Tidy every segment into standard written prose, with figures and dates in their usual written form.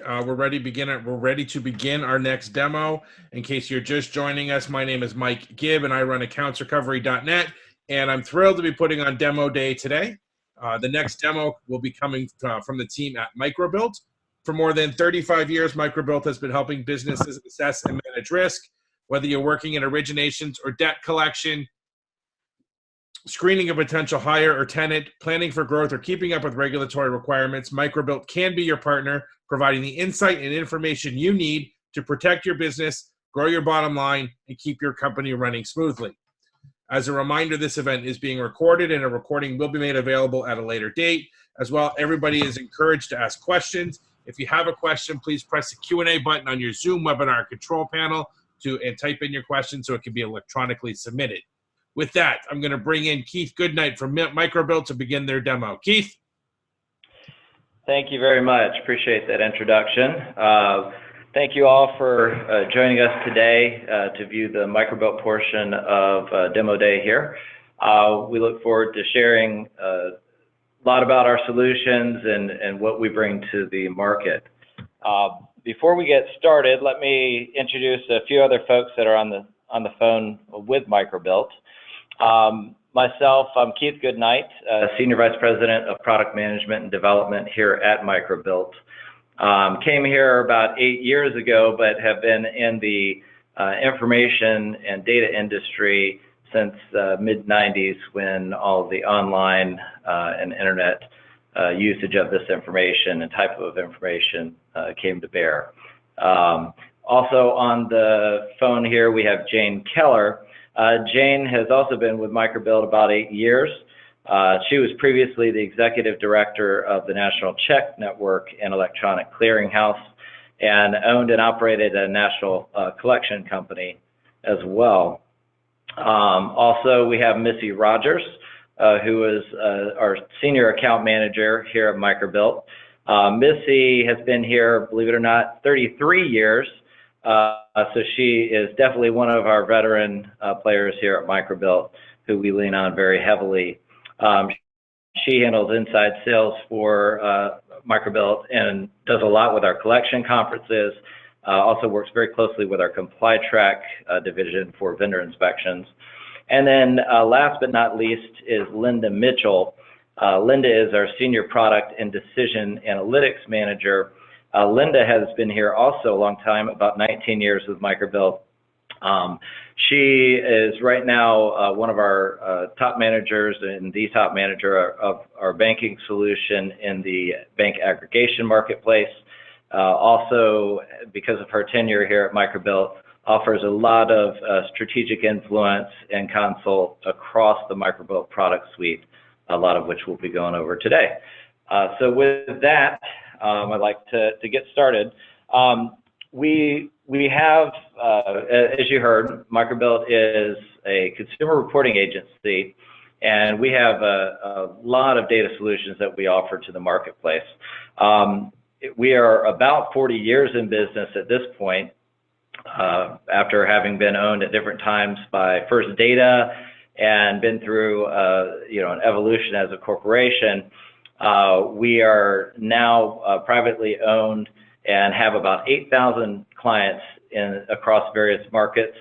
We're ready to begin our next demo. In case you're just joining us, my name is Mike Gibb, and I run accountsrecovery.net. And I'm thrilled to be putting on demo day today. The next demo will be coming from the team at Microbilt. For more than 35 years, Microbilt has been helping businesses assess and manage risk. Whether you're working in originations or debt collection, screening a potential hire or tenant, planning for growth, or keeping up with regulatory requirements, Microbilt can be your partner, providing the insight and information you need to protect your business, grow your bottom line, and keep your company running smoothly. As a reminder, this event is being recorded, and a recording will be made available at a later date. As well, everybody is encouraged to ask questions. If you have a question, please press the Q&A button on your Zoom webinar control panel and type in your question so it can be electronically submitted. With that, I'm going to bring in Keith Goodnight from Microbilt to begin their demo. Keith? Thank you very much. Appreciate that introduction. Thank you all for joining us today to view the Microbilt portion of Demo Day here. We look forward to sharing a lot about our solutions and what we bring to the market. Before we get started, let me introduce a few other folks that are on the phone with Microbilt. Myself, I'm Keith Goodnight, Senior Vice President of Product Management and Development here at Microbilt. Came here about 8 years ago, but have been in the information and data industry since mid-90s when all of the online and internet usage of this information and type of information came to bear. Also on the phone here, we have Jane Keller. Jane has also been with Microbilt about 8 years. She was previously the Executive Director of the National Check Network and Electronic Clearinghouse and owned and operated a national collection company as well. Also, we have Missy Rogers, who is our Senior Account Manager here at Microbilt. Missy has been here, believe it or not, 33 years. So she is definitely one of our veteran players here at Microbilt who we lean on very heavily. She handles inside sales for Microbilt and does a lot with our collection conferences, also works very closely with our ComplyTrack division for vendor inspections. And then last but not least is Linda Mitchell. Linda is our Senior Product and Decision Analytics Manager. Linda has been here also a long time, about 19 years with Microbilt. She is right now one of our top managers and the top manager of our banking solution in the bank aggregation marketplace. Also, because of her tenure here at Microbilt, offers a lot of strategic influence and consult across the Microbilt product suite, a lot of which we'll be going over today. So with that, I'd like to get started. We have, as you heard, Microbilt is a consumer reporting agency, and we have a lot of data solutions that we offer to the marketplace. We are about 40 years in business at this point, after having been owned at different times by First Data and been through an evolution as a corporation. We are now privately owned and have about 8,000 clients across various markets,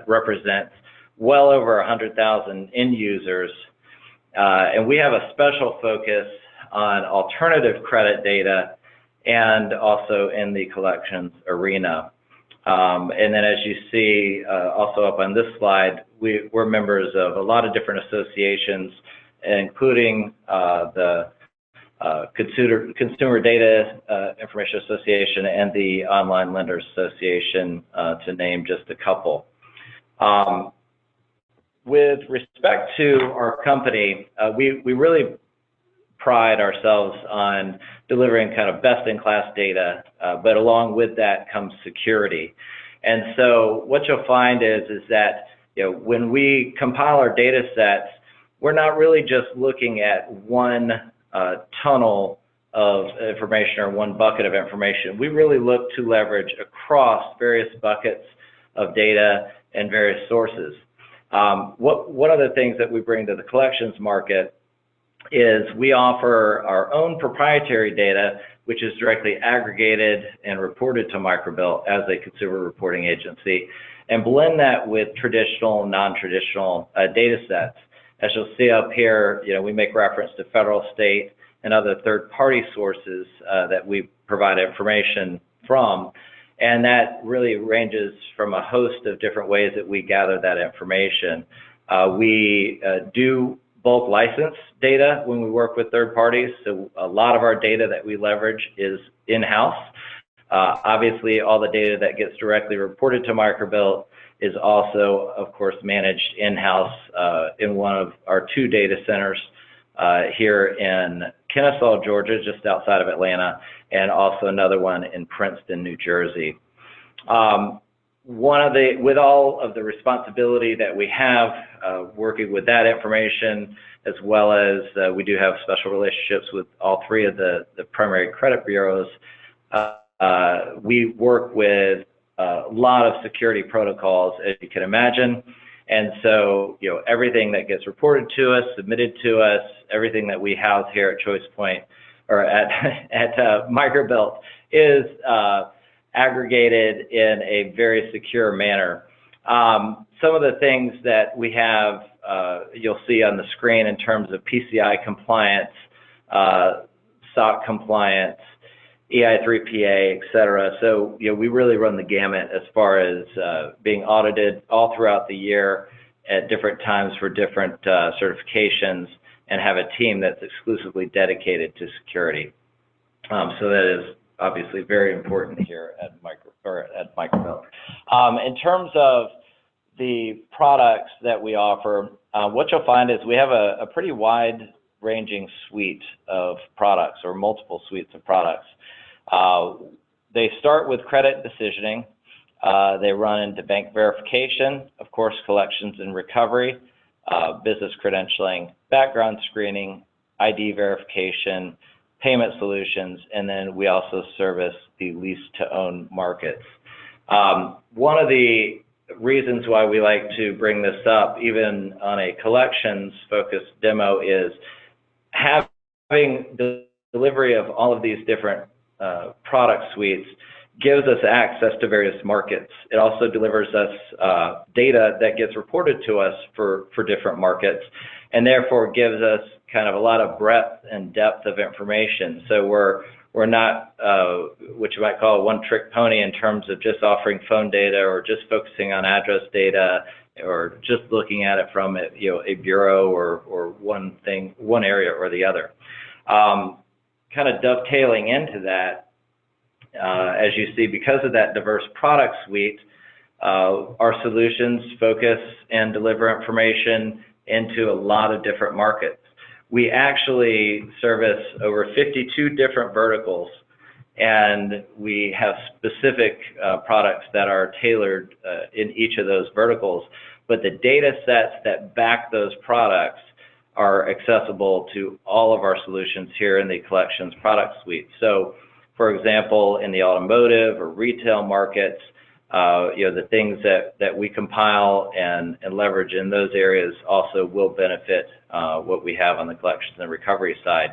represents well over 100,000 end users. And we have a special focus on alternative credit data and also in the collections arena. And then as you see also up on this slide, we're members of a lot of different associations, including the Consumer Data Information Association and the Online Lenders Association, to name just a couple. With respect to our company, we really pride ourselves on delivering kind of best-in-class data, but along with that comes security. And so what you'll find is that when we compile our data sets, we're not really just looking at one tunnel of information or one bucket of information. We really look to leverage across various buckets of data and various sources. One of the things that we bring to the collections market is we offer our own proprietary data which is directly aggregated and reported to Microbilt as a consumer reporting agency, and blend that with traditional, non-traditional data sets. As you'll see up here, we make reference to federal, state, and other third-party sources that we provide information from. And that really ranges from a host of different ways that we gather that information. We do bulk license data when we work with third parties, so a lot of our data that we leverage is in-house. Obviously, all the data that gets directly reported to Microbilt is also, of course, managed in-house in one of our 2 data centers here in Kennesaw, Georgia, just outside of Atlanta, and also another one in Princeton, New Jersey. With all of the responsibility that we have working with that information, as well as we do have special relationships with all 3 of the primary credit bureaus, we work with a lot of security protocols, as you can imagine. And so, everything that gets reported to us, submitted to us, everything that we house here at ChoicePoint or at Microbilt is aggregated in a very secure manner. Some of the things that we have, you'll see on the screen in terms of PCI compliance, SOC compliance, EI3PA, et cetera. So, we really run the gamut as far as being audited all throughout the year at different times for different certifications, and have a team that's exclusively dedicated to security. So that is obviously very important here at Microbilt. In terms of the products that we offer, what you'll find is we have a pretty wide-ranging suite of products, or multiple suites of products. They start with credit decisioning. They run into bank verification, of course, collections and recovery, business credentialing, background screening, ID verification, payment solutions, and then we also service the lease-to-own markets. One of the reasons why we like to bring this up, even on a collections-focused demo, is having the delivery of all of these different product suites gives us access to various markets. It also delivers us data that gets reported to us for different markets, and therefore gives us kind of a lot of breadth and depth of information. So we're not what you might call a one-trick pony in terms of just offering phone data, or just focusing on address data, or just looking at it from a bureau or one area or the other. Kind of dovetailing into that, as you see, because of that diverse product suite, our solutions focus and deliver information into a lot of different markets. We actually service over 52 different verticals, and we have specific products that are tailored in each of those verticals, but the data sets that back those products are accessible to all of our solutions here in the collections product suite. So, for example, in the automotive or retail markets, the things that we compile and leverage in those areas also will benefit what we have on the collections and recovery side.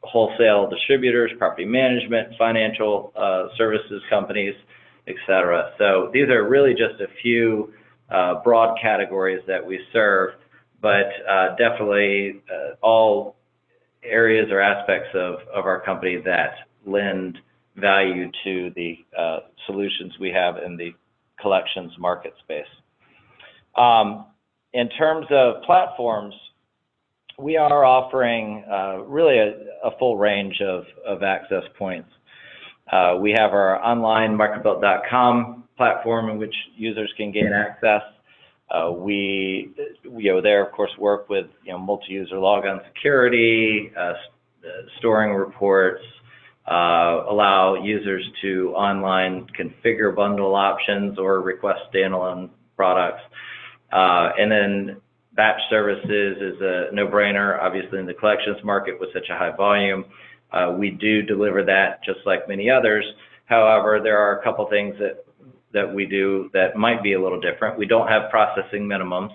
Wholesale distributors, property management, financial services companies, et cetera. So these are really just a few broad categories that we serve, but definitely all areas or aspects of our company that lend value to the solutions we have in the collections market space. In terms of platforms, we are offering really a full range of access points. We have our online Microbilt.com platform in which users can gain access. We there, of course, work with multi-user logon security, storing reports, allow users to online configure bundle options or request standalone products. And then batch services is a no-brainer, obviously, in the collections market with such a high volume. We do deliver that just like many others. However, there are a couple things that we do that might be a little different. We don't have processing minimums.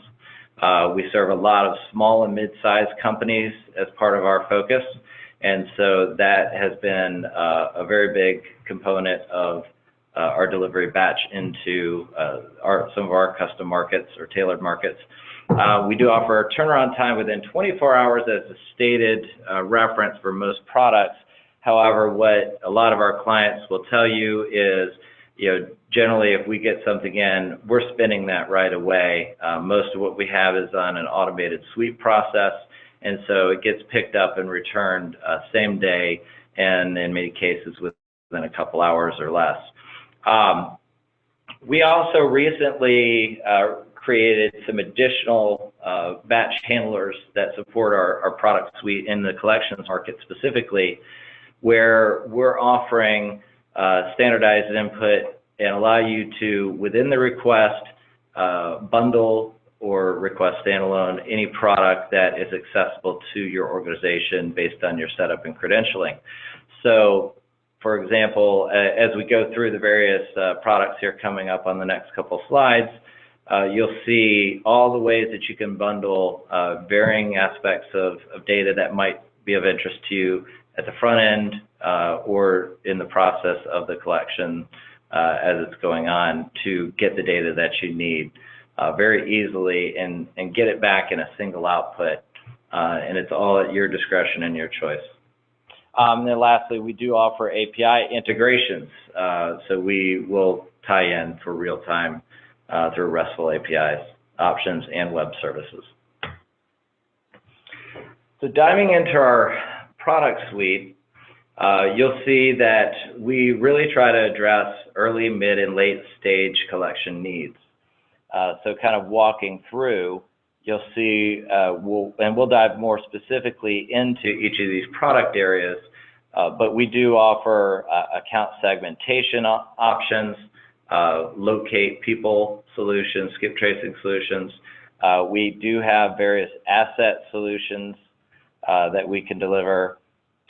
We serve a lot of small and mid-sized companies as part of our focus. And so that has been a very big component of our delivery batch into some of our custom markets or tailored markets. We do offer a turnaround time within 24 hours as a stated reference for most products. However, what a lot of our clients will tell you is, generally if we get something in, we're spinning that right away. Most of what we have is on an automated sweep process, and so it gets picked up and returned same day, and in many cases within a couple hours or less. We also recently created some additional batch handlers that support our product suite in the collections market specifically, where we're offering standardized input and allow you to, within the request, bundle or request standalone any product that is accessible to your organization based on your setup and credentialing. So, for example, as we go through the various products here coming up on the next couple slides, you'll see all the ways that you can bundle varying aspects of data that might be of interest to you at the front end or in the process of the collection as it's going on to get the data that you need very easily and get it back in a single output. And it's all at your discretion and your choice. And then lastly, we do offer API integrations. So we will tie in for real time through RESTful APIs, options, and web services. So diving into our product suite, you'll see that we really try to address early, mid, and late stage collection needs. So kind of walking through, you'll see, we'll dive more specifically into each of these product areas, but we do offer account segmentation options, locate people solutions, skip tracing solutions. We do have various asset solutions that we can deliver,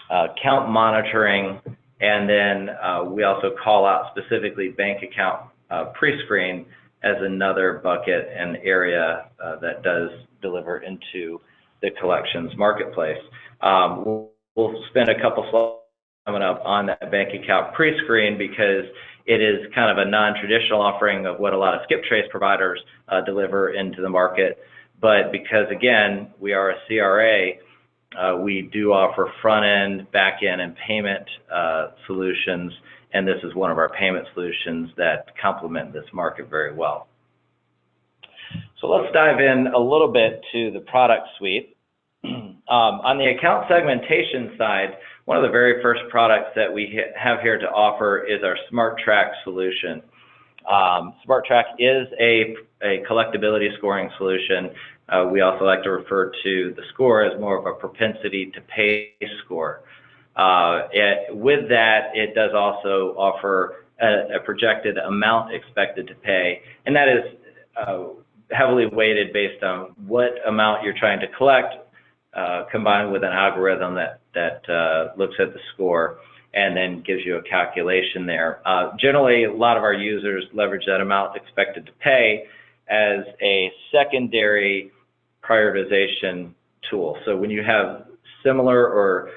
account monitoring, and then we also call out specifically bank account prescreen as another bucket and area that does deliver into the collections marketplace. We'll spend a couple slides coming up on that bank account prescreen because it is kind of a non-traditional offering of what a lot of skip trace providers deliver into the market. But because, again, we are a CRA, we do offer front-end, back-end, and payment solutions, and this is one of our payment solutions that complement this market very well. So let's dive in a little bit to the product suite. On the account segmentation side, one of the very first products that we have here to offer is our SmartTrack solution. SmartTrack is a collectability scoring solution. We also like to refer to the score as more of a propensity to pay score. With that, it does also offer a projected amount expected to pay, and that is heavily weighted based on what amount you're trying to collect, combined with an algorithm that looks at the score and then gives you a calculation there. Generally, a lot of our users leverage that amount expected to pay as a secondary prioritization tool. So when you have similar or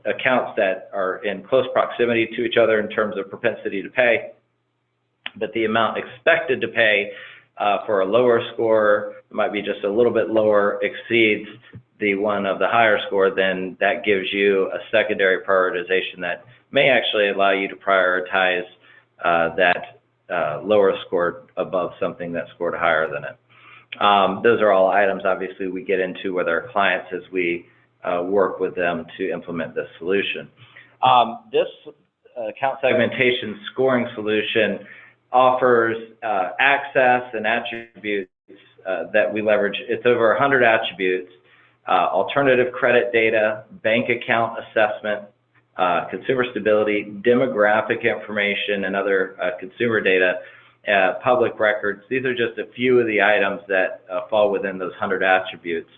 accounts that are in close proximity to each other in terms of propensity to pay, but the amount expected to pay for a lower score might be just a little bit lower, exceeds the one of the higher score, then that gives you a secondary prioritization that may actually allow you to prioritize that lower score above something that scored higher than it. Those are all items, obviously, we get into with our clients as we work with them to implement this solution. This account segmentation scoring solution offers access and attributes that we leverage. It's over 100 attributes, alternative credit data, bank account assessment, consumer stability, demographic information, and other consumer data, public records. These are just a few of the items that fall within those 100 attributes.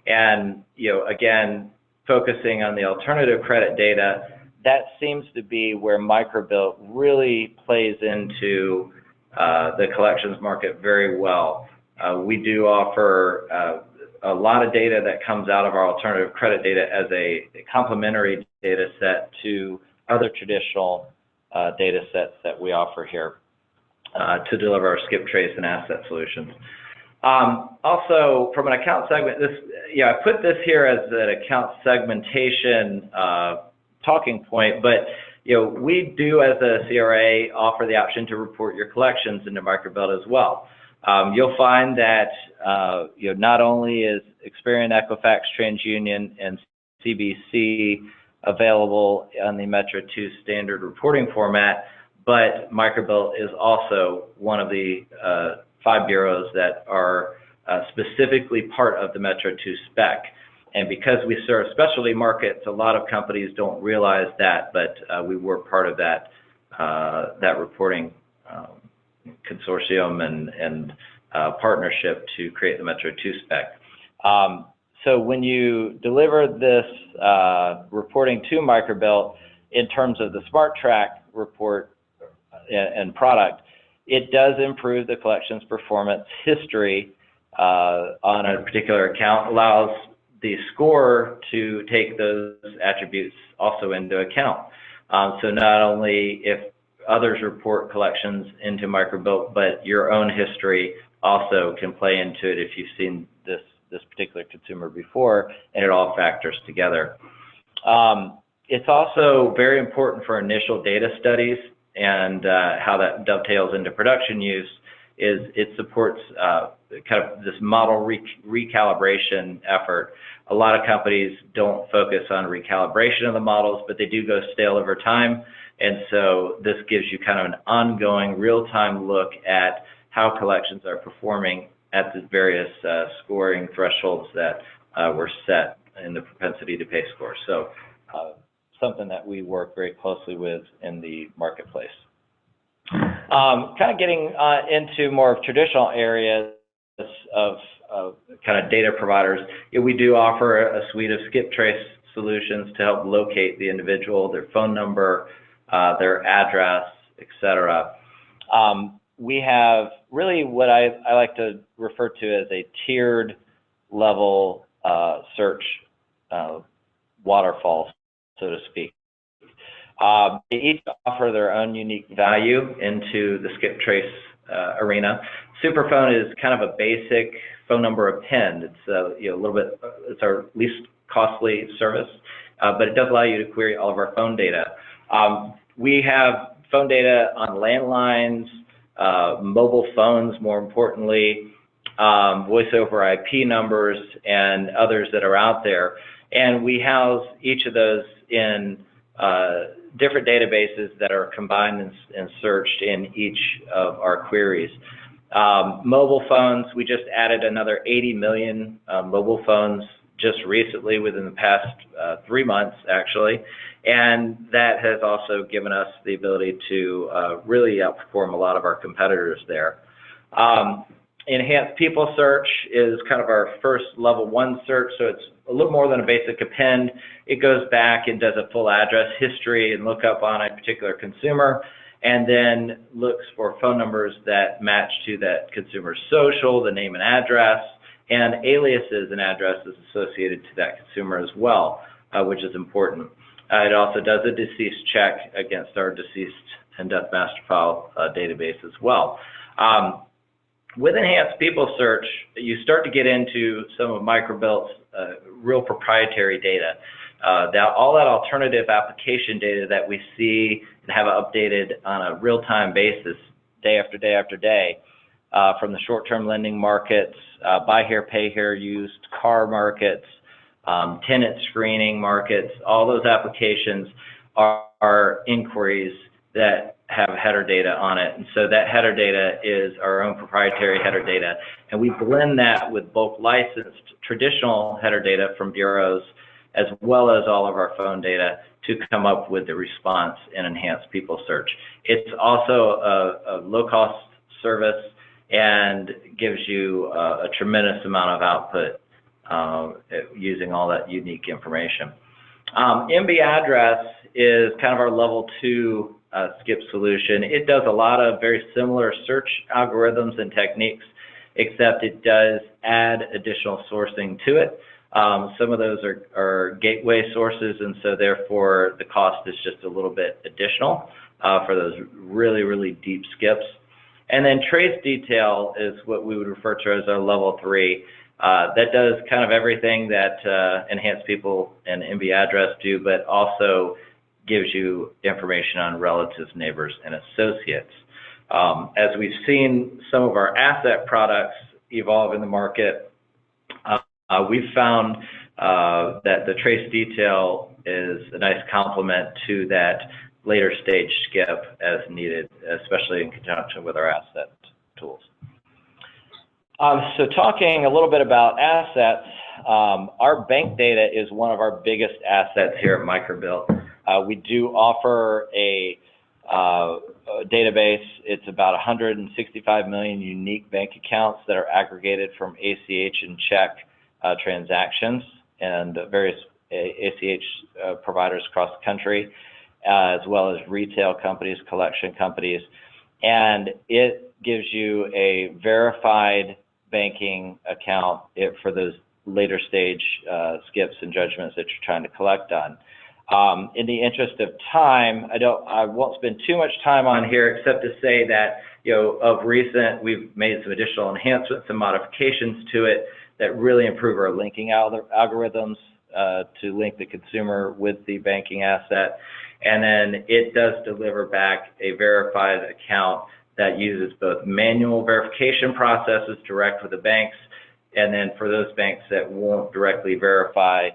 And, again, focusing on the alternative credit data, that seems to be where Microbilt really plays into the collections market very well. We do offer a lot of data that comes out of our alternative credit data as a complementary data set to other traditional data sets that we offer here to deliver our skip, trace, and asset solutions. Also, from an account segment, I put this here as an account segmentation talking point, but we do, as a CRA, offer the option to report your collections into Microbilt as well. You'll find that not only is Experian, Equifax, TransUnion, and CBC available on the Metro 2 standard reporting format, but Microbilt is also one of the 5 bureaus that are specifically part of the Metro 2 spec. And because we serve specialty markets, a lot of companies don't realize that, but we were part of that reporting consortium and partnership to create the Metro 2 spec. So when you deliver this reporting to Microbilt in terms of the Smart Track report and product, it does improve the collections performance history on a particular account, allows the scorer to take those attributes also into account. So not only if others report collections into Microbilt, but your own history also can play into it if you've seen this particular consumer before, and it all factors together. It's also very important for initial data studies, and how that dovetails into production use is it supports kind of this model recalibration effort. A lot of companies don't focus on recalibration of the models, but they do go stale over time. And so this gives you kind of an ongoing real-time look at how collections are performing at the various scoring thresholds that were set in the propensity to pay score. So something that we work very closely with in the marketplace. Kind of getting into more traditional areas of kind of data providers, we do offer a suite of skip trace solutions to help locate the individual, their phone number, their address, etc. We have really what I like to refer to as a tiered level search waterfall, so to speak. They each offer their own unique value into the skip trace arena. Superphone is kind of a basic phone number append. It's a little bit, it's our least costly service, but it does allow you to query all of our phone data. We have phone data on landlines, mobile phones, more importantly, voice over IP numbers, and others that are out there. And we house each of those in different databases that are combined and searched in each of our queries. Mobile phones, we just added another 80 million mobile phones just recently, within the past 3 months, actually. And that has also given us the ability to really outperform a lot of our competitors there. Enhanced people search is kind of our first level 1 search, so it's a little more than a basic append. It goes back and does a full address history and look up on a particular consumer, and then looks for phone numbers that match to that consumer's social, the name and address, and aliases and addresses associated to that consumer as well, which is important. It also does a deceased check against our deceased and death master file database as well. With enhanced people search, you start to get into some of Microbilt's real proprietary data. All that alternative application data that we see and have updated on a real-time basis, day after day after day, from the short-term lending markets, buy here, pay here, used car markets, tenant screening markets, all those applications are inquiries that have header data on it. And so that header data is our own proprietary header data. And we blend that with both licensed traditional header data from bureaus, as well as all of our phone data, to come up with the response in enhanced people search. It's also a low-cost service and gives you a tremendous amount of output using all that unique information. MB address is kind of our level 2 skip solution. It does a lot of very similar search algorithms and techniques except it does add additional sourcing to it. Some of those are gateway sources, and so therefore the cost is just a little bit additional for those really, really deep skips. And then trace detail is what we would refer to as our level 3. That does kind of everything that enhanced people and MB address do, but also gives you information on relatives, neighbors, and associates. As we've seen some of our asset products evolve in the market, we've found that the trace detail is a nice complement to that later stage skip as needed, especially in conjunction with our asset tools. So talking a little bit about assets, our bank data is one of our biggest assets here at Microbilt. We do offer a database. It's about 165 million unique bank accounts that are aggregated from ACH and check transactions and various ACH providers across the country, as well as retail companies, collection companies. And it gives you a verified banking account for those later stage skips and judgments that you're trying to collect on. In the interest of time, I won't spend too much time on here except to say that, of recent, we've made some additional enhancements and modifications to it that really improve our linking algorithms to link the consumer with the banking asset. And then it does deliver back a verified account that uses both manual verification processes direct with the banks, and then for those banks that won't directly verify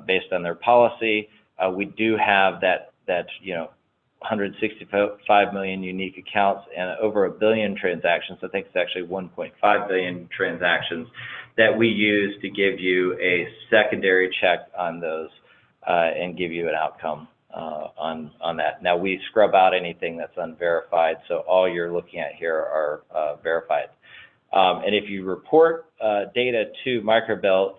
based on their policy, we do have that 165 million unique accounts and over 1 billion transactions. I think it's actually 1.5 billion transactions that we use to give you a secondary check on those and give you an outcome on that. Now, we scrub out anything that's unverified, so all you're looking at here are verified. And if you report data to Microbilt,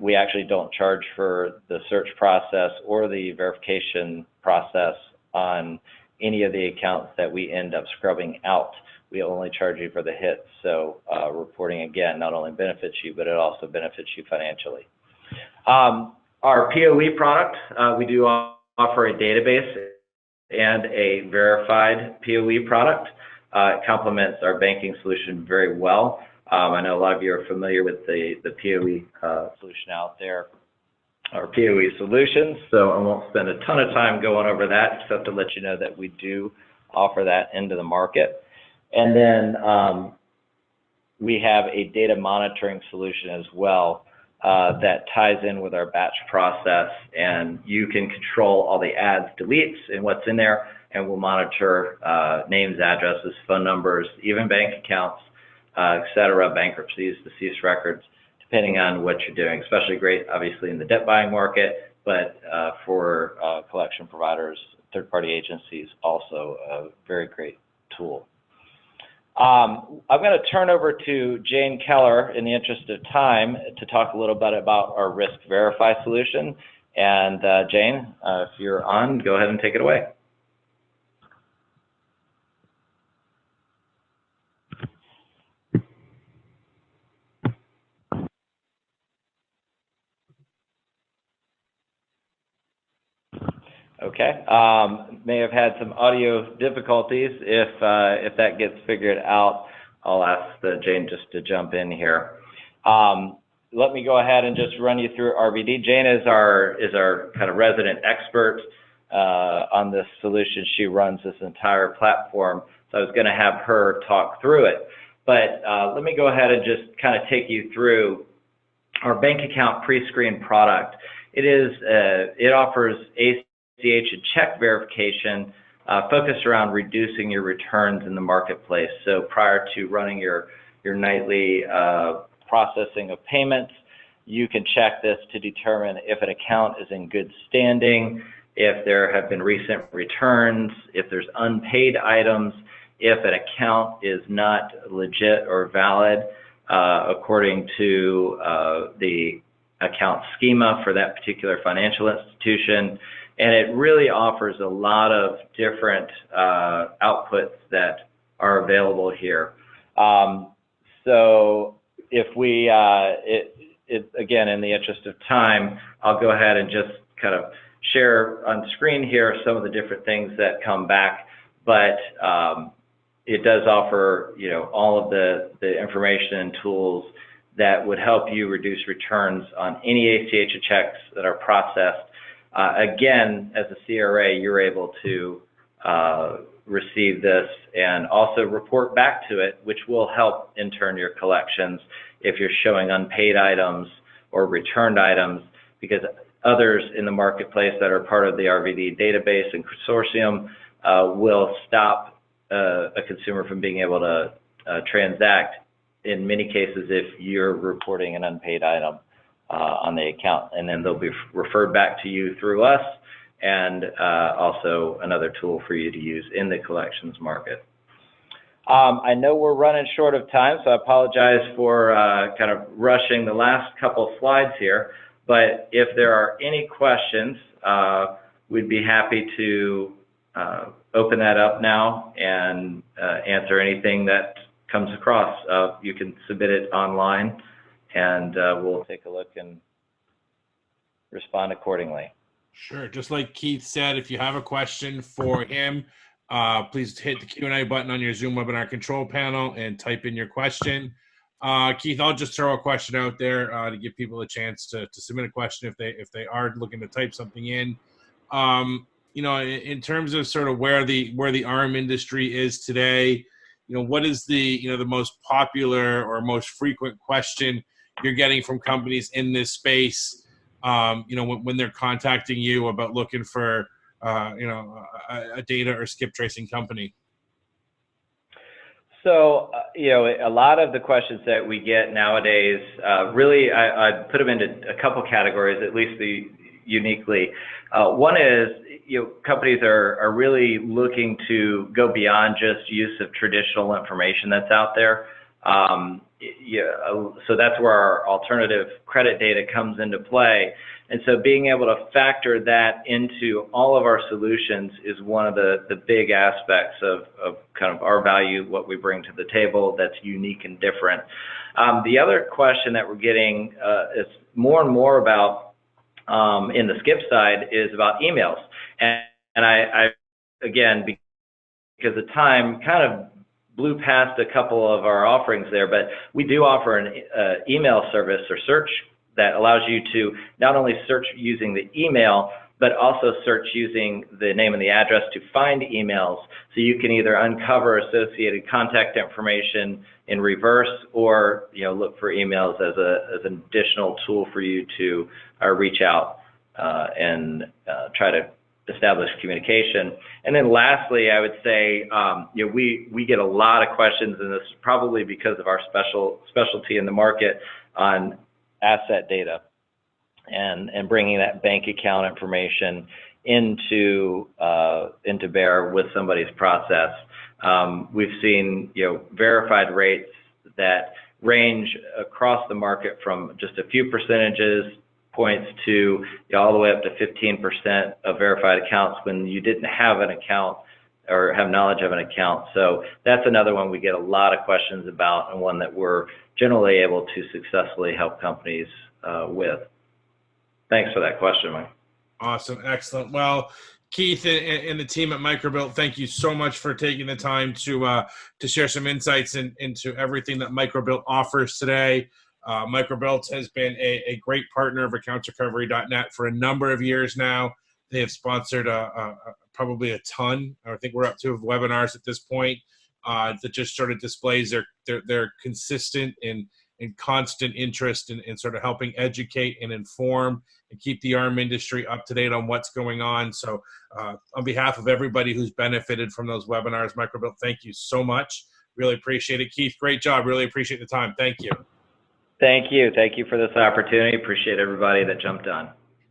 we actually don't charge for the search process or the verification process on any of the accounts that we end up scrubbing out. We only charge you for the hits. So reporting, again, not only benefits you, but it also benefits you financially. Our POE product, we do offer a database and a verified POE product. It complements our banking solution very well. I know a lot of you are familiar with the POE solution out there, our POE solutions, so I won't spend a ton of time going over that, except to let you know that we do offer that into the market. And then we have a data monitoring solution as well that ties in with our batch process, and you can control all the adds, deletes, and what's in there, and we'll monitor names, addresses, phone numbers, even bank accounts, et cetera, bankruptcies, deceased records, depending on what you're doing. Especially great, obviously, in the debt buying market, but for collection providers, third-party agencies, also a very great tool. I'm going to turn over to Jane Keller in the interest of time to talk a little bit about our Risk Verify solution. And Jane, if you're on, go ahead and take it away. Okay, may have had some audio difficulties. If that gets figured out, I'll ask Jane just to jump in here. Let me go ahead and just run you through RVD. Jane is our kind of resident expert on this solution. She runs this entire platform, so I was going to have her talk through it. But let me go ahead and just kind of take you through our bank account pre-screen product. It offers ACH and check verification focused around reducing your returns in the marketplace. So prior to running your nightly processing of payments, you can check this to determine if an account is in good standing, if there have been recent returns, if there's unpaid items, if an account is not legit or valid according to the account schema for that particular financial institution. And it really offers a lot of different outputs that are available here. So if we, again, in the interest of time, I'll go ahead and just kind of share on screen here some of the different things that come back, but it does offer, all of the information and tools that would help you reduce returns on any ACH checks that are processed. Again, as a CRA, you're able to receive this and also report back to it, which will help in turn your collections if you're showing unpaid items or returned items, because others in the marketplace that are part of the RVD database and consortium will stop a consumer from being able to transact in many cases if you're reporting an unpaid item on the account, and then they'll be referred back to you through us, and also another tool for you to use in the collections market. I know we're running short of time, so I apologize for kind of rushing the last couple slides here, but if there are any questions, we'd be happy to open that up now and answer anything that comes across. You can submit it online, and we'll take a look and respond accordingly. Sure. Just like Keith said, if you have a question for him, please hit the Q&A button on your Zoom webinar control panel and type in your question. Keith, I'll just throw a question out there to give people a chance to submit a question if they are looking to type something in. In terms of sort of where the ARM industry is today, what is the most popular or most frequent question you're getting from companies in this space? When they're contacting you about looking for, a data or skip tracing company. So, a lot of the questions that we get nowadays, really, I put them into a couple categories, at least uniquely. One is, companies are really looking to go beyond just use of traditional information that's out there. So that's where our alternative credit data comes into play. And so being able to factor that into all of our solutions is one of the big aspects of kind of our value, what we bring to the table that's unique and different. The other question that we're getting is more and more about in the skip side is about emails. And I again, because the time kind of blew past a couple of our offerings there, but we do offer an email service or search that allows you to not only search using the email, but also search using the name and the address to find emails. So you can either uncover associated contact information in reverse, or look for emails as an additional tool for you to reach out and try to establish communication. And then lastly, I would say, we get a lot of questions, and this is probably because of our specialty in the market on asset data and bringing that bank account information into bear with somebody's process. We've seen, verified rates that range across the market from just a few percentages points to all the way up to 15% of verified accounts when you didn't have an account or have knowledge of an account. So that's another one we get a lot of questions about, and one that we're generally able to successfully help companies with. Thanks for that question, Mike. Awesome. Excellent. Well, Keith and the team at Microbilt, thank you so much for taking the time to share some insights into everything that Microbilt offers today. Microbilt has been a great partner of accountsrecovery.net for a number of years now. They have sponsored probably a ton, I think we're up to, of webinars at this point that just sort of displays their consistent and constant interest in sort of helping educate and inform and keep the ARM industry up to date on what's going on. So on behalf of everybody who's benefited from those webinars, Microbilt, thank you so much. Really appreciate it. Keith, great job. Really appreciate the time. Thank you. Thank you. Thank you for this opportunity. Appreciate everybody that jumped on.